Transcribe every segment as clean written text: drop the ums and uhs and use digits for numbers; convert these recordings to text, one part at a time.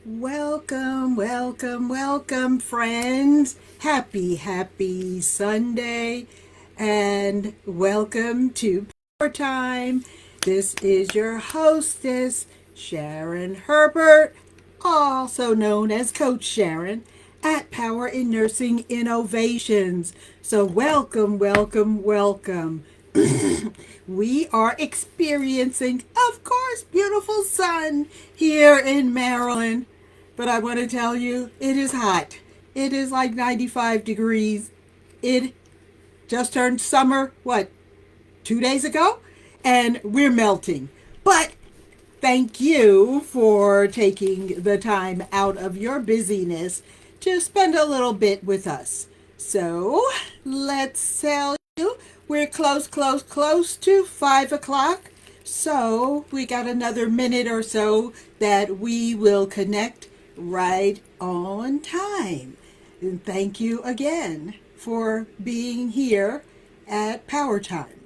Welcome, welcome, welcome, friends. Happy Sunday, and welcome to Power Time. This is your hostess, Sharon Herbert, also known as Coach Sharon, at Power in Nursing Innovations. So, welcome, welcome, welcome. We are experiencing, of course, beautiful sun here in Maryland. But I want to tell you, it is hot. It is like 95 degrees. It just turned summer, what, 2 days ago? And we're melting. But thank you for taking the time out of your busyness to spend a little bit with us. So let's tell you, we're close to 5 o'clock. So we got another minute or so that we will connect right on time. And thank you again for being here at Power Time.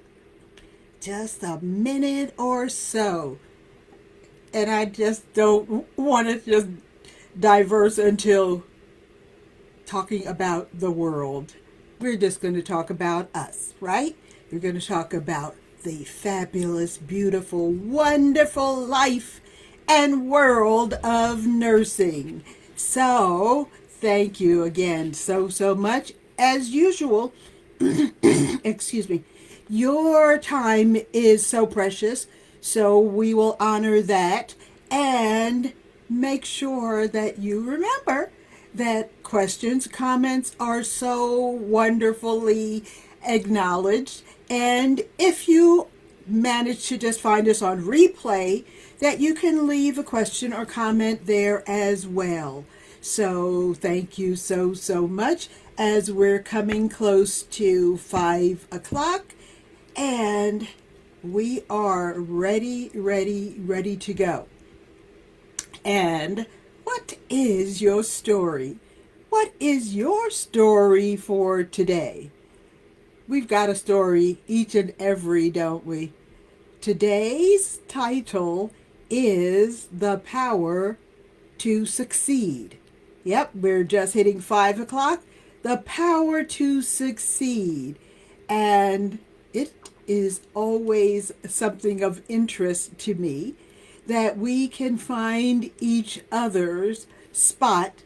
Just a minute or so. And I just don't want to just diverse until talking about the world. We're just going to talk about us, right? We're going to talk about the fabulous, beautiful, wonderful life and world of nursing. So, thank you again so much. As usual, excuse me, your time is so precious, so we will honor that and make sure that you remember that questions, comments are so wonderfully acknowledged. And if you manage to just find us on replay, that you can leave a question or comment there as well. So thank you so much as we're coming close to 5 o'clock, and we are ready to go. And what is your story? What is your story for today? We've got a story each and every, don't we? Today's title is The Power to Succeed. Yep, we're just hitting 5 o'clock. The Power to Succeed. And it is always something of interest to me that we can find each other's spot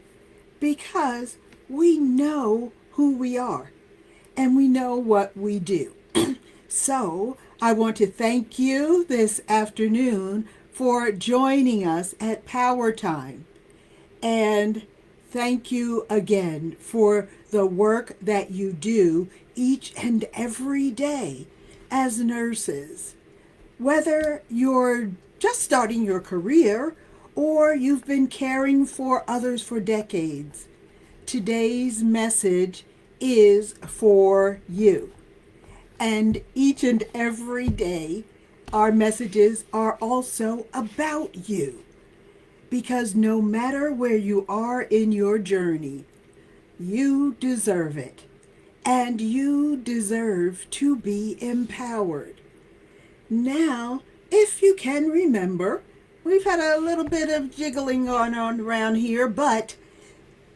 because we know who we are and we know what we do. So I want to thank you this afternoon for joining us at Power Time. And thank you again for the work that you do each and every day as nurses. Whether you're just starting your career or you've been caring for others for decades, today's message is for you. And each and every day, our messages are also about you. Because no matter where you are in your journey, you deserve it. And you deserve to be empowered. Now, if you can remember, we've had a little bit of jiggling on around here, but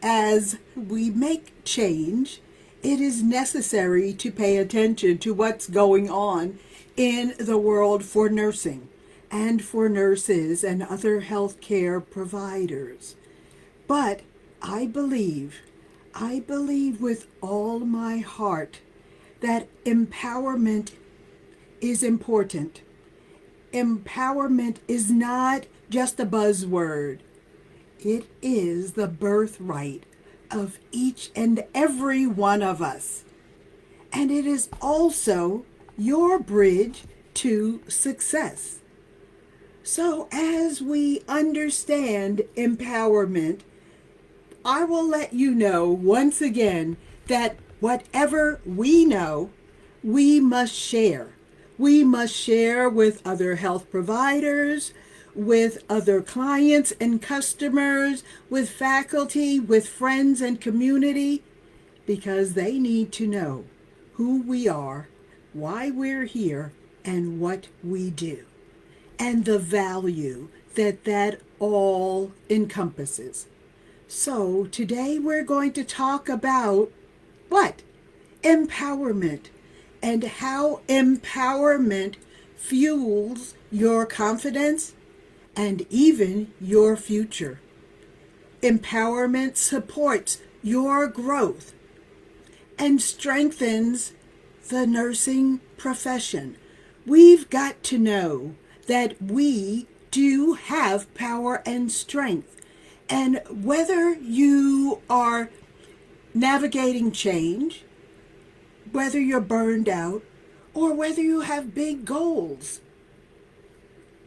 as we make change, it is necessary to pay attention to what's going on in the world for nursing and for nurses and other healthcare providers. But I believe with all my heart that empowerment is important. Empowerment is not just a buzzword. It is the birthright of each and every one of us. And it is also your bridge to success. So as we understand empowerment, I will let you know once again that whatever we know, we must share. We must share with other health providers, with other clients and customers, with faculty, with friends and community, because they need to know who we are, why we're here, and what we do, and the value that all encompasses. So today we're going to talk about what? Empowerment, and how empowerment fuels your confidence and even your future. Empowerment supports your growth and strengthens the nursing profession. We've got to know that we do have power and strength. And whether you are navigating change, whether you're burned out, or whether you have big goals,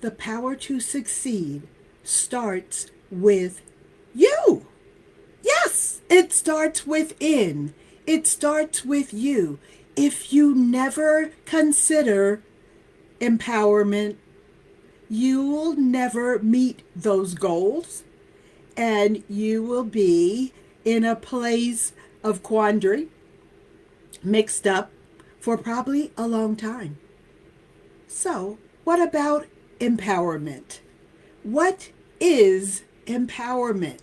the power to succeed starts with you. Yes, it starts within. It starts with you. If you never consider empowerment, you will never meet those goals, and you will be in a place of quandary, mixed up for probably a long time. So, what about empowerment? What is empowerment?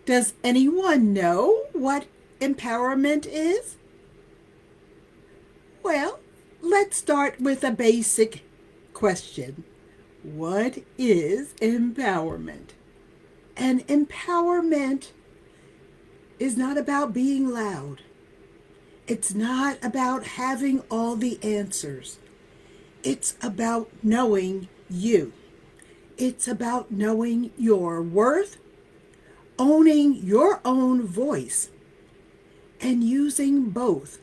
Does anyone know what empowerment is? Well, let's start with a basic question. What is empowerment? And empowerment is not about being loud. It's not about having all the answers. It's about knowing you. It's about knowing your worth, owning your own voice, and using both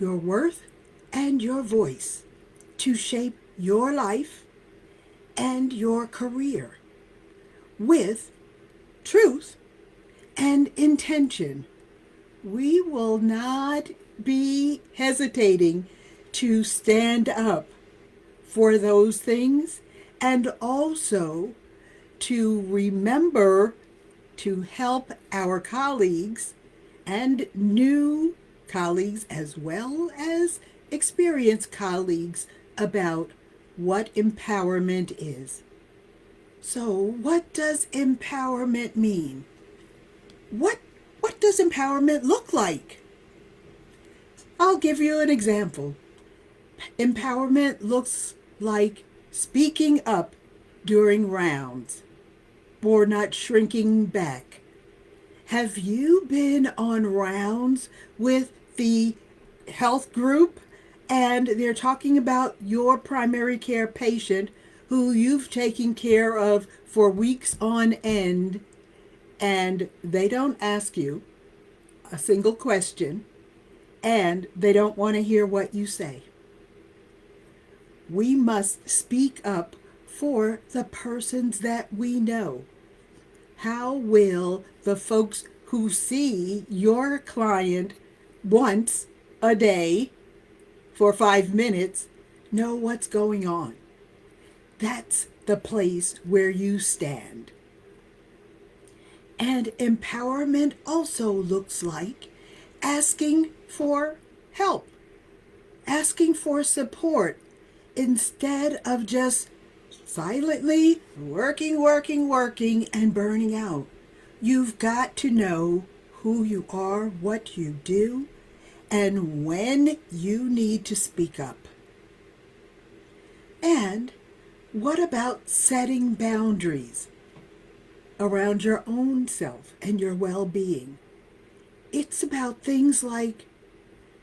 your worth and your voice to shape your life and your career with truth and intention. We will not be hesitating to stand up for those things, and also to remember to help our colleagues and new colleagues as well as experienced colleagues about what empowerment is. So, what does empowerment mean? What does empowerment look like? I'll give you an example. Empowerment looks like speaking up during rounds or not shrinking back. Have you been on rounds with the health group and they're talking about your primary care patient who you've taken care of for weeks on end, and they don't ask you a single question and they don't want to hear what you say? We must speak up for the persons that we know. How will the folks who see your client once a day for 5 minutes know what's going on? That's the place where you stand. And empowerment also looks like asking for help, asking for support, instead of just silently working, and burning out. You've got to know who you are, what you do, and when you need to speak up. And what about setting boundaries around your own self and your well-being? It's about things like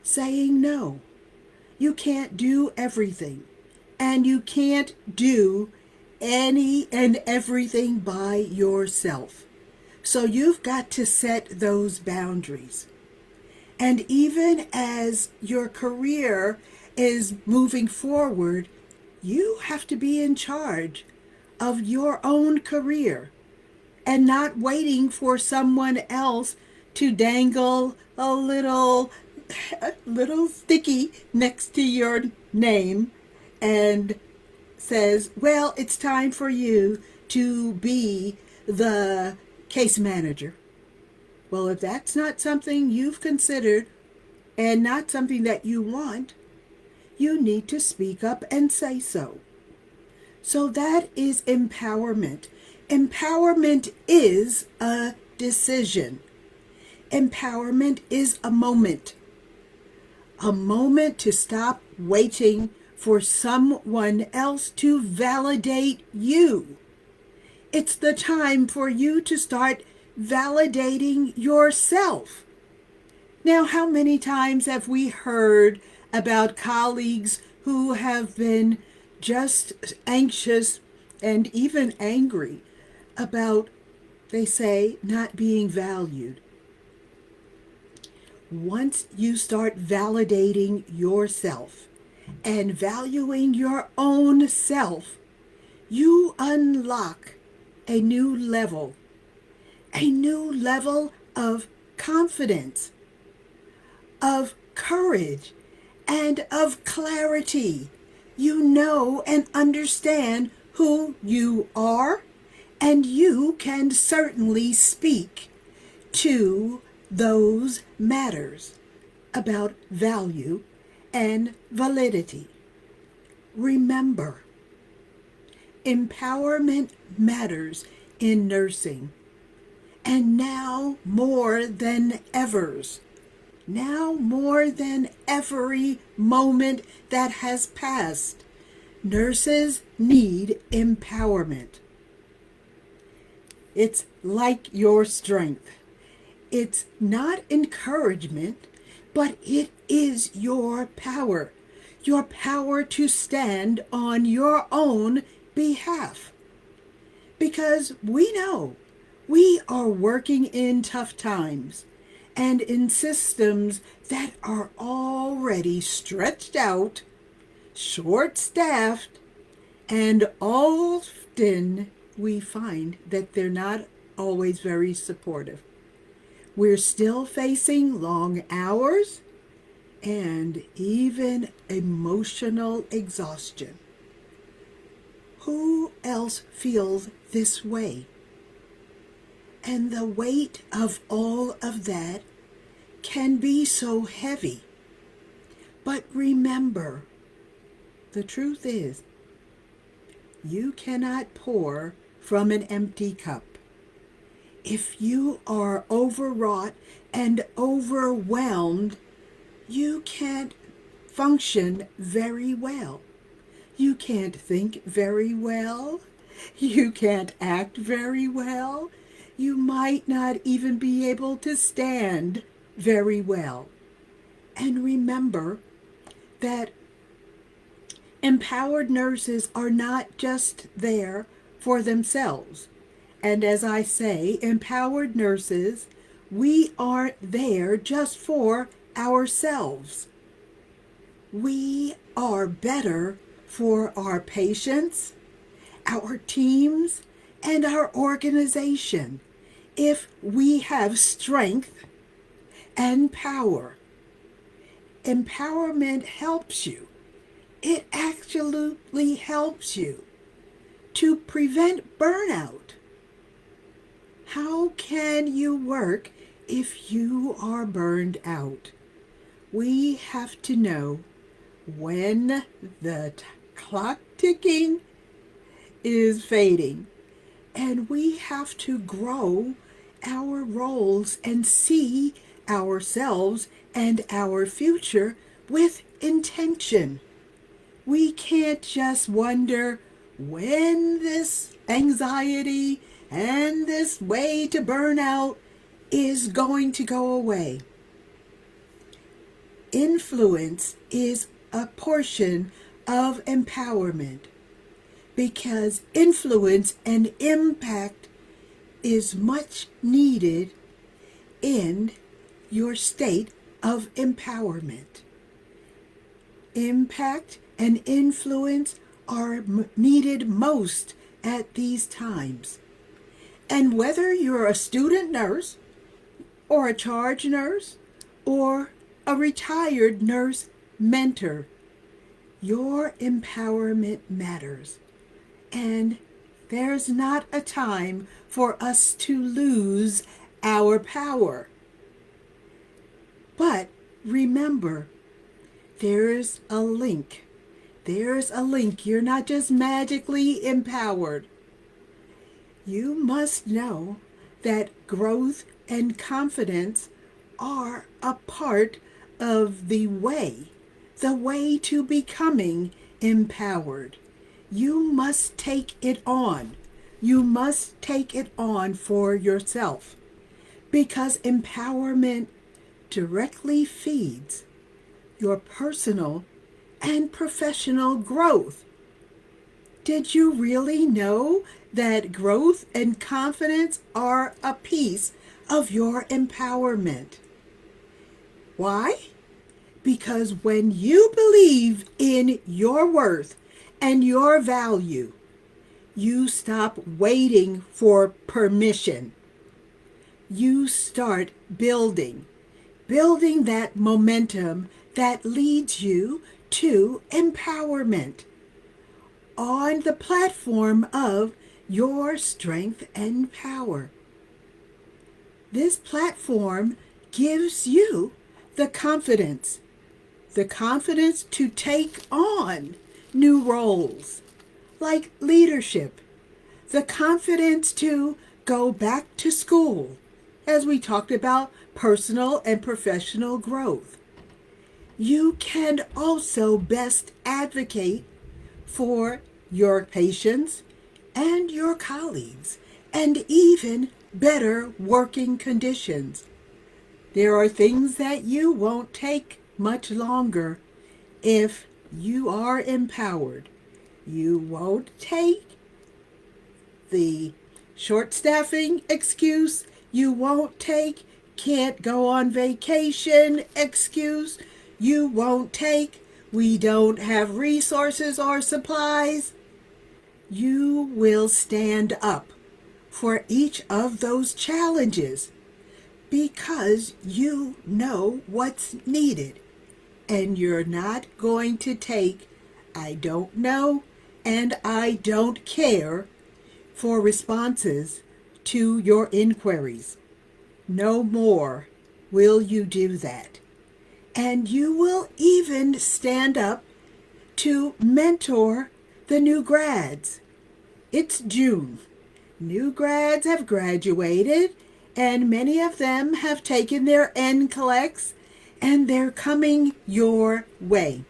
saying no. You can't do everything, and you can't do any and everything by yourself. So you've got to set those boundaries. And even as your career is moving forward, you have to be in charge of your own career and not waiting for someone else to dangle a little sticky next to your name and says, well, it's time for you to be the case manager. Well, if that's not something you've considered and not something that you want, you need to speak up and say so. So that is empowerment. Empowerment is a decision. Empowerment is a moment to stop waiting for someone else to validate you. It's the time for you to start validating yourself. Now, how many times have we heard about colleagues who have been just anxious and even angry about, they say, not being valued? Once you start validating yourself and valuing your own self, you unlock a new level of confidence, of courage, and of clarity. You know and understand who you are, and you can certainly speak to those matters about value and validity. Remember, empowerment matters in nursing, and now more than ever. Now more than every moment that has passed, nurses need empowerment. It's like your strength. It's not encouragement, but it is your power to stand on your own behalf. Because we know we are working in tough times and in systems that are already stretched out, short-staffed, and often we find that they're not always very supportive. We're still facing long hours and even emotional exhaustion. Who else feels this way? And the weight of all of that can be so heavy. But remember, the truth is, you cannot pour from an empty cup. If you are overwrought and overwhelmed, you can't function very well. You can't think very well. You can't act very well. You might not even be able to stand very well. And remember that empowered nurses are not just there for themselves. And as I say, empowered nurses, we aren't there just for ourselves. We are better for our patients, our teams, and our organization if we have strength and power. Empowerment helps you. It absolutely helps you to prevent burnout. How can you work if you are burned out? We have to know when the clock ticking is fading, and we have to grow our roles and see ourselves and our future with intention. We can't just wonder when this anxiety and this way to burn out is going to go away. Influence is a portion of empowerment because influence and impact is much needed in your state of empowerment. Impact and influence are needed most at these times. And whether you're a student nurse or a charge nurse or a retired nurse mentor, your empowerment matters. And there's not a time for us to lose our power. But remember, there's a link There's a link. You're not just magically empowered. You must know that growth and confidence are a part of the way to becoming empowered. You must take it on. You must take it on for yourself because empowerment directly feeds your personal and professional growth. Did you really know that growth and confidence are a piece of your empowerment? Why? Because when you believe in your worth and your value, you stop waiting for permission. You start building that momentum that leads you to empowerment on the platform of your strength and power. This platform gives you the confidence to take on new roles like leadership, the confidence to go back to school, as we talked about personal and professional growth. You can also best advocate for your patients and your colleagues, and even better working conditions. There are things that you won't take much longer if you are empowered. You won't take the short staffing excuse. You won't take can't go on vacation excuse. You won't take we don't have resources or supplies. You will stand up for each of those challenges because you know what's needed. And you're not going to take I don't know and I don't care for responses to your inquiries. No more will you do that. And you will even stand up to mentor the new grads. It's June. New grads have graduated, and many of them have taken their NCLEX, and they're coming your way.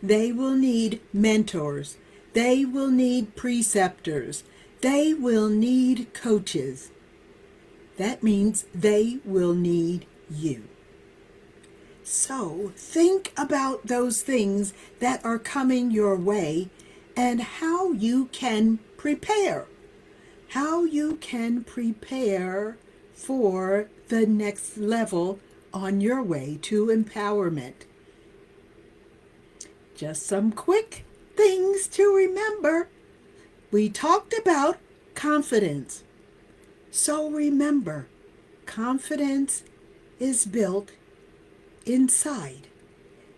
They will need mentors. They will need preceptors. They will need coaches. That means they will need you. So think about those things that are coming your way and how you can prepare. How you can prepare for the next level on your way to empowerment. Just some quick things to remember. We talked about confidence. So remember, confidence is built inside.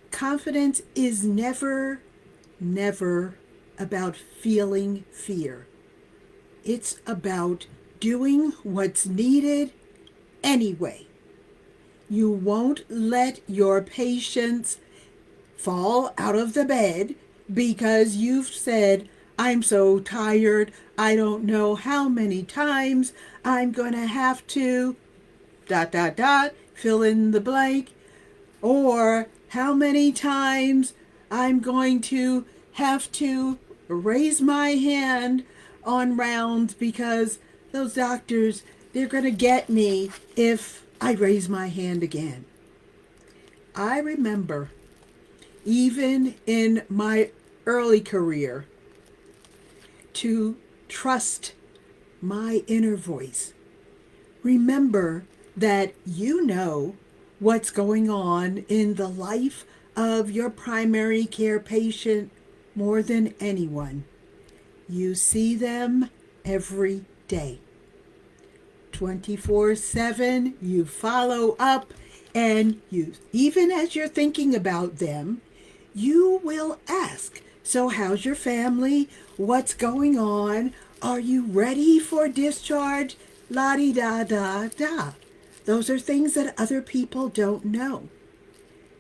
Confidence is never about feeling fear. It's about doing what's needed anyway. You won't let your patients fall out of the bed because you've said, I'm so tired, I don't know how many times I'm going to have to ... fill in the blank, or how many times I'm going to have to raise my hand on rounds because those doctors, they're going to get me if I raise my hand again. I remember even in my early career to trust my inner voice. Remember that you know what's going on in the life of your primary care patient more than anyone. You see them every day. 24/7, you follow up, and you, even as you're thinking about them, you will ask, so how's your family? What's going on? Are you ready for discharge? La-di-da-da-da. Those are things that other people don't know.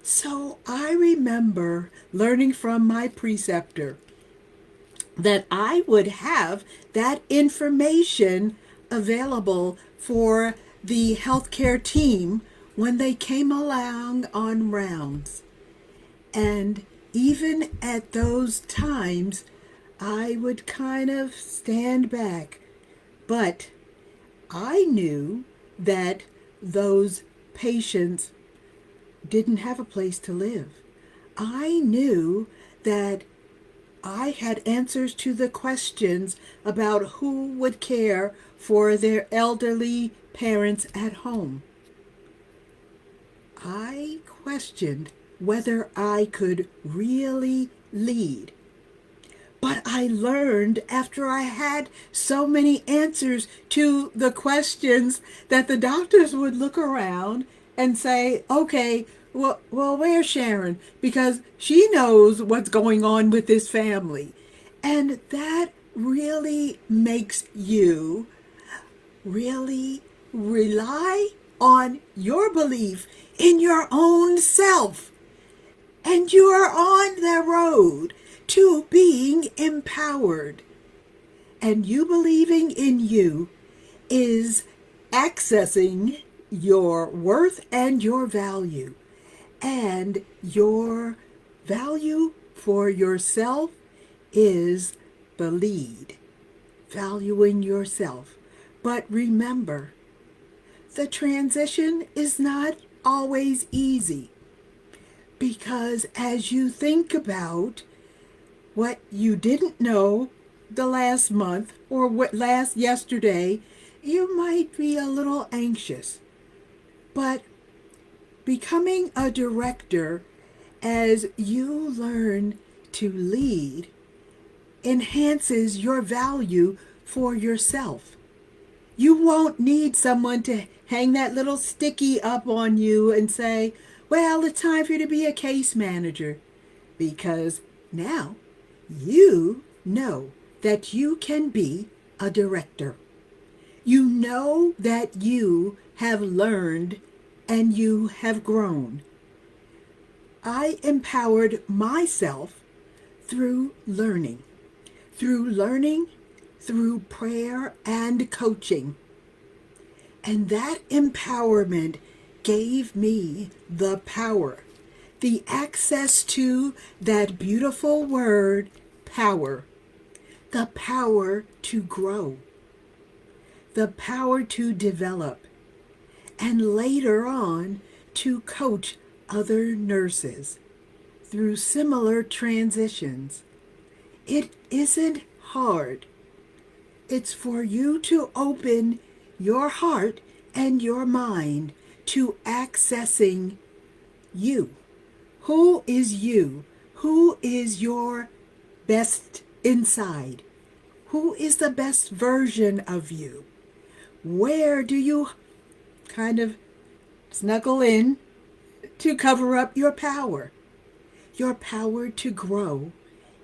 So I remember learning from my preceptor that I would have that information available for the healthcare team when they came along on rounds. And even at those times, I would kind of stand back. But I knew that those patients didn't have a place to live. I knew that I had answers to the questions about who would care for their elderly parents at home. I questioned whether I could really lead. But I learned after I had so many answers to the questions that the doctors would look around and say, okay, well, where's Sharon? Because she knows what's going on with this family. And that really makes you really rely on your belief in your own self. And you are on the road to being empowered. And you believing in you is accessing your worth and your value. And your value for yourself is the lead, valuing yourself. But remember, the transition is not always easy, because as you think about what you didn't know the last month or what last yesterday, you might be a little anxious. But becoming a director, as you learn to lead, enhances your value for yourself. You won't need someone to hang that little sticky up on you and say, well, it's time for you to be a case manager. Because now you know that you can be a director. You know that you have learned and you have grown. I empowered myself through learning, through prayer and coaching. And that empowerment gave me the power, the access to that beautiful word, power, the power to grow, the power to develop, and later on to coach other nurses through similar transitions. It isn't hard. It's for you to open your heart and your mind to accessing you. Who is you? Who is your best inside? Who is the best version of you? Where do you kind of snuggle in to cover up your power? Your power to grow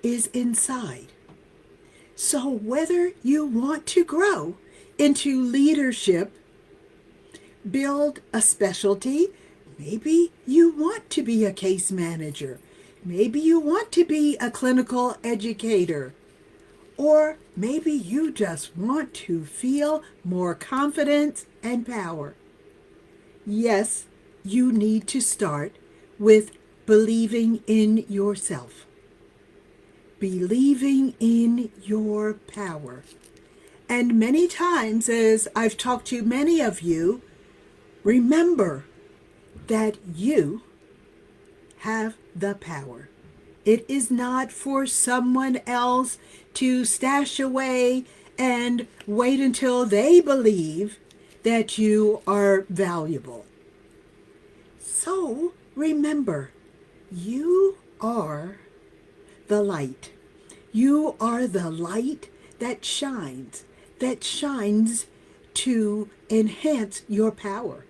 is inside. So whether you want to grow into leadership, build a specialty, maybe you want to be a case manager, maybe you want to be a clinical educator, or maybe you just want to feel more confidence and power. Yes, you need to start with believing in yourself. Believing in your power. And many times, as I've talked to many of you, remember that you have the power. It is not for someone else to stash away and wait until they believe that you are valuable. So remember, you are the light. You are the light that shines to enhance your power.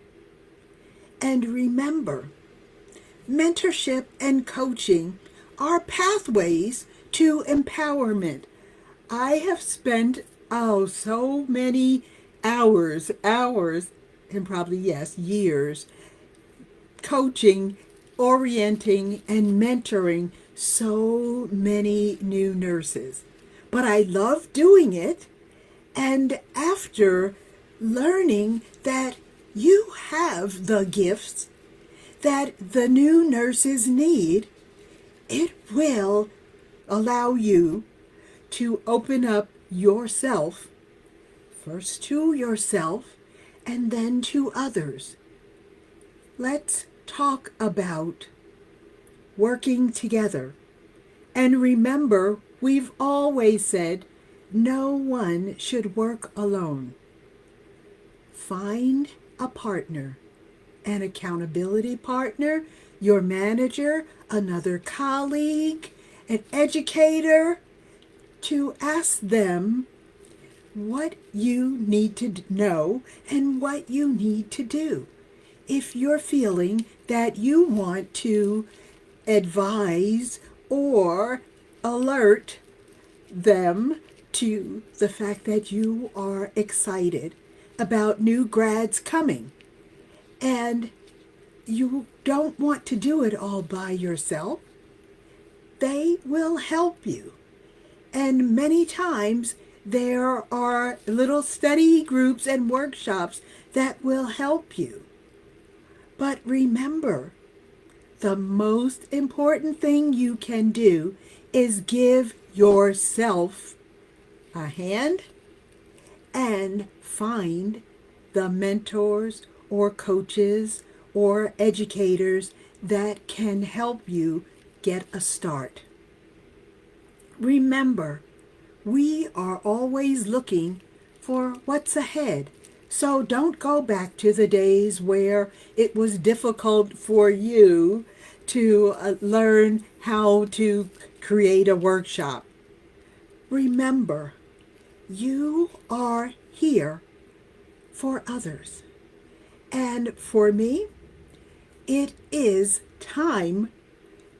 And remember, mentorship and coaching are pathways to empowerment. I have spent, so many hours, and probably, yes, years, coaching orienting and mentoring so many new nurses. But I love doing it. And after learning that you have the gifts that the new nurses need, it will allow you to open up yourself, first to yourself and then to others. Let's talk about working together. And remember, we've always said no one should work alone. Find a partner, an accountability partner, your manager, another colleague, an educator, to ask them what you need to know and what you need to do. If you're feeling that you want to advise or alert them to the fact that you are excited about new grads coming and you don't want to do it all by yourself, they will help you. And many times there are little study groups and workshops that will help you. But remember, the most important thing you can do is give yourself a hand and find the mentors or coaches or educators that can help you get a start. Remember, we are always looking for what's ahead. So don't go back to the days where it was difficult for you to learn how to create a workshop. Remember, you are here for others. And for me, it is time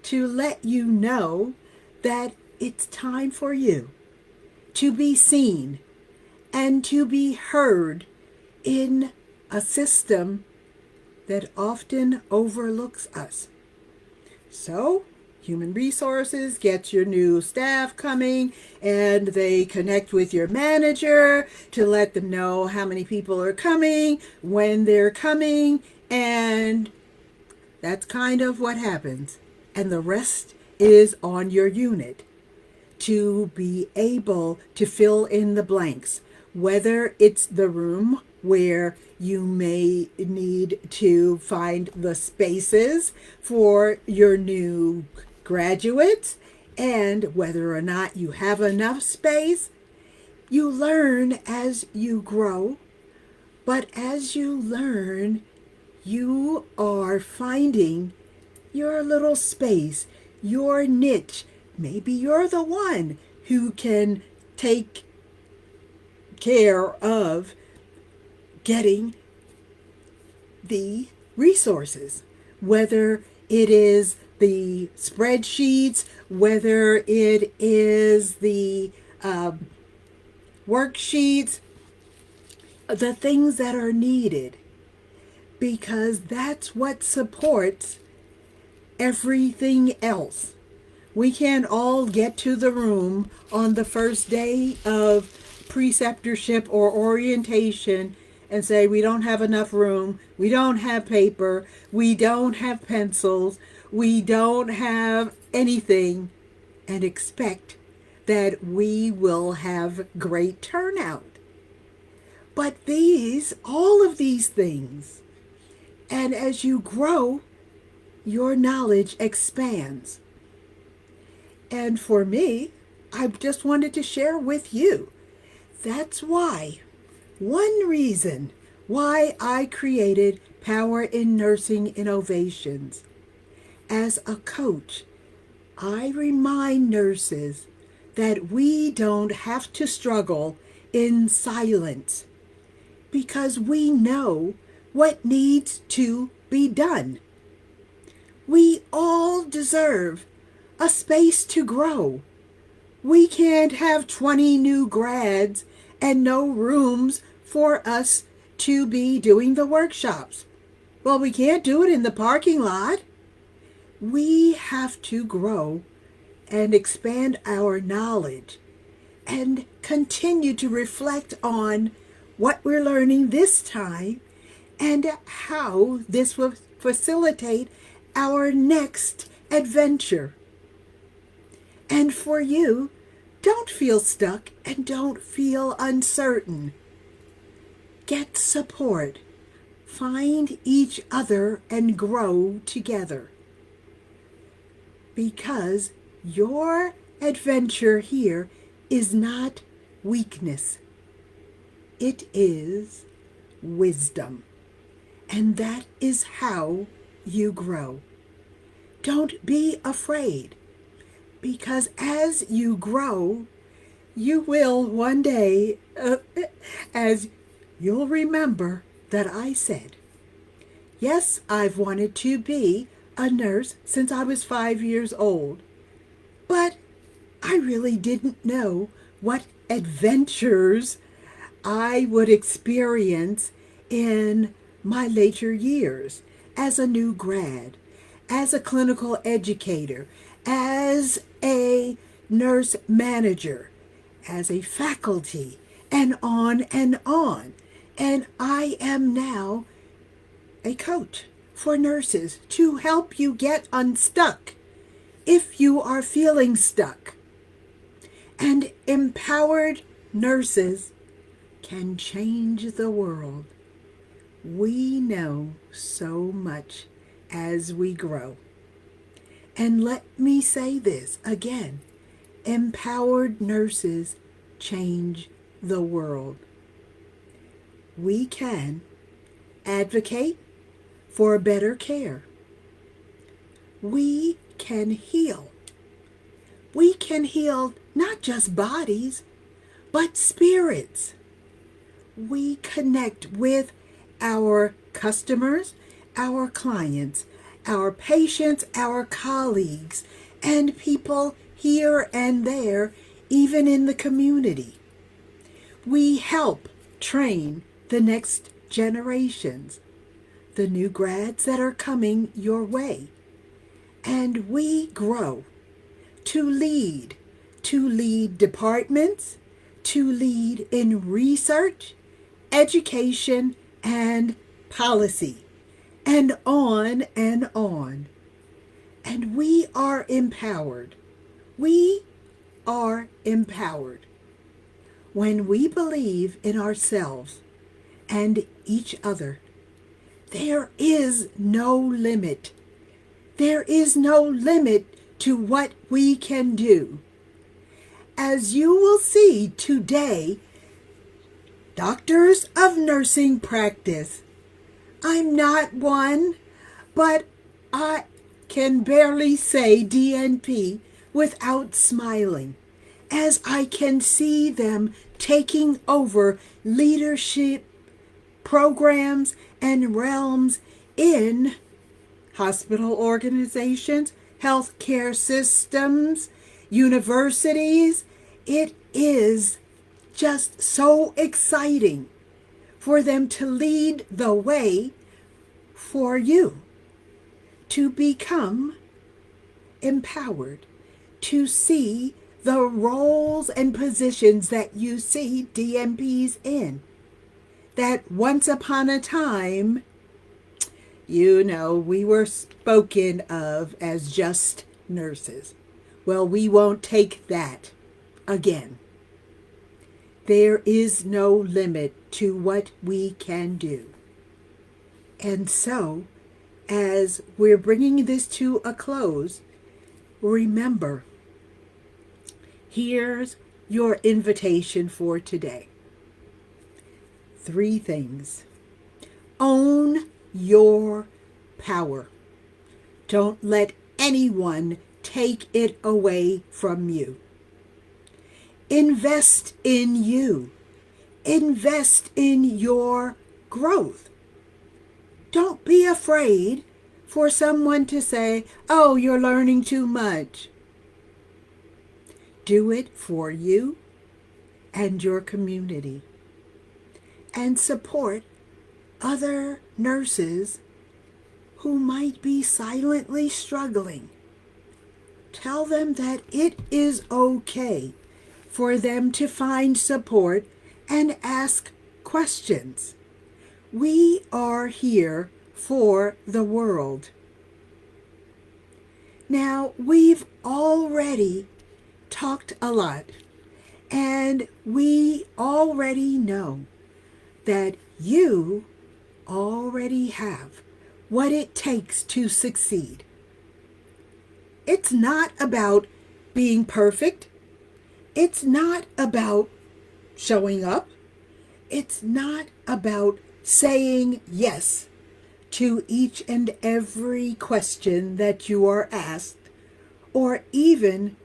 to let you know that it's time for you to be seen and to be heard in a system that often overlooks us. So, Human Resources gets your new staff coming and they connect with your manager to let them know how many people are coming, when they're coming, and that's kind of what happens. And the rest is on your unit to be able to fill in the blanks, whether it's the room where you may need to find the spaces for your new graduates, and whether or not you have enough space. You learn as you grow, but as you learn, you are finding your little space, your niche. Maybe you're the one who can take care of getting the resources, whether it is the spreadsheets, whether it is the worksheets, the things that are needed, because that's what supports everything else. We can't all get to the room on the first day of preceptorship or orientation and say we don't have enough room, we don't have paper, we don't have pencils, we don't have anything, and expect that we will have great turnout. But all of these things, and as you grow, your knowledge expands. And for me, I just wanted to share with you. That's why, one reason why I created Power in Nursing Innovations. As a coach, I remind nurses that we don't have to struggle in silence because we know what needs to be done. We all deserve a space to grow. We can't have 20 new grads and no rooms for us to be doing the workshops. Well, we can't do it in the parking lot. We have to grow and expand our knowledge and continue to reflect on what we're learning this time and how this will facilitate our next adventure. And for you, don't feel stuck and don't feel uncertain. Get support. Find each other and grow together. Because your adventure here is not weakness. It is wisdom. And that is how you grow. Don't be afraid, because as you grow, you will one day, as you'll remember that I said, yes, I've wanted to be a nurse since I was 5 years old, but I really didn't know what adventures I would experience in my later years as a new grad, as a clinical educator, as a nurse manager, as a faculty, and on and on. And I am now a coach for nurses to help you get unstuck if you are feeling stuck. And empowered nurses can change the world. We know so much as we grow. And let me say this again, empowered nurses change the world. We can advocate for better care. We can heal. We can heal not just bodies, but spirits. We connect with our customers, our clients, our patients, our colleagues, and people here and there, even in the community. We help train the next generations, the new grads that are coming your way. And we grow to lead departments, to lead in research, education, and policy, and on and on. And we are empowered. We are empowered when we believe in ourselves and each other. There is no limit. There is no limit to what we can do. As you will see today, doctors of nursing practice. I'm not one, but I can barely say DNP without smiling, as I can see them taking over leadership programs and realms in hospital organizations, healthcare systems, universities. It is just so exciting for them to lead the way for you to become empowered, to see the roles and positions that you see DMPs in. That once upon a time, we were spoken of as just nurses. Well, we won't take that again. There is no limit to what we can do. And so, as we're bringing this to a close, remember, here's your invitation for today. 3 things. Own your power. Don't let anyone take it away from you. Invest in you. Invest in your growth. Don't be afraid for someone to say, oh, you're learning too much. Do it for you and your community. And support other nurses who might be silently struggling. Tell them that it is okay for them to find support and ask questions. We are here for the world. Now, we've already talked a lot, and we already know that you already have what it takes to succeed. It's not about being perfect. It's not about showing up. It's not about saying yes to each and every question that you are asked, or even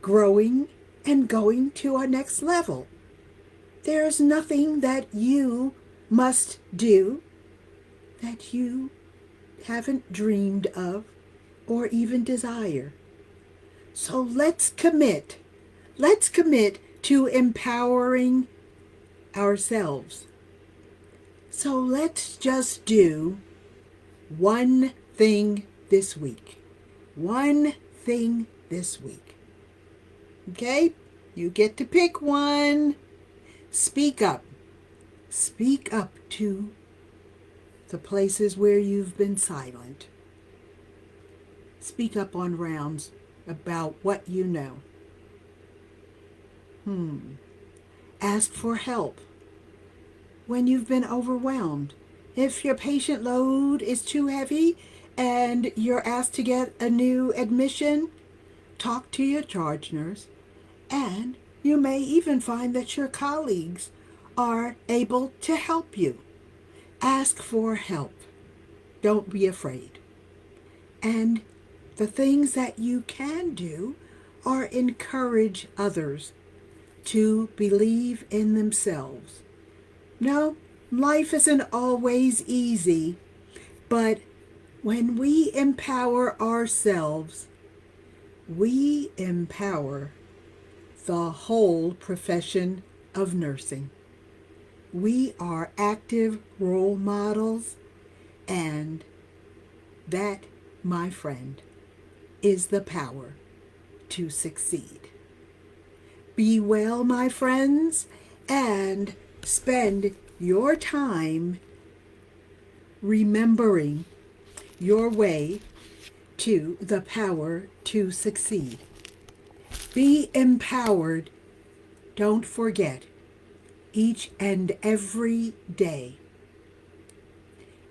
growing and going to a next level. There's nothing that you must do that you haven't dreamed of or even desire. So let's commit. Let's commit to empowering ourselves. So let's just do one thing this week. One thing this week. Okay? You get to pick one. Speak up. Speak up to the places where you've been silent. Speak up on rounds about what you know. Ask for help when you've been overwhelmed. If your patient load is too heavy and you're asked to get a new admission, talk to your charge nurse, and you may even find that your colleagues are able to help you. Ask for help. Don't be afraid. And the things that you can do are encourage others to believe in themselves. No, life isn't always easy, but when we empower ourselves, we empower the whole profession of nursing. We are active role models, and that, my friend, is the power to succeed. Be well, my friends, and spend your time remembering your way to the power to succeed. Be empowered. Don't forget, each and every day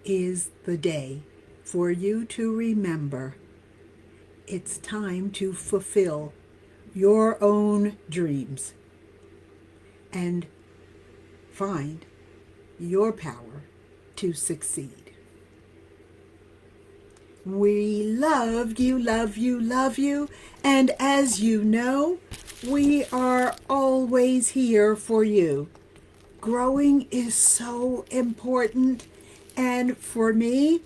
is the day for you to remember it's time to fulfill your own dreams and find your power to succeed. We love you, love you, love you. And as you know, we are always here for you. Growing is so important. And for me,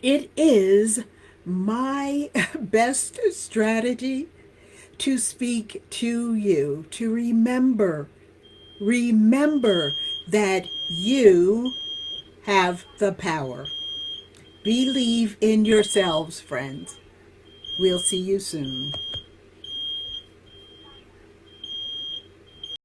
it is my best strategy to speak to you, to remember that you have the power. Believe in yourselves, friends. We'll see you soon.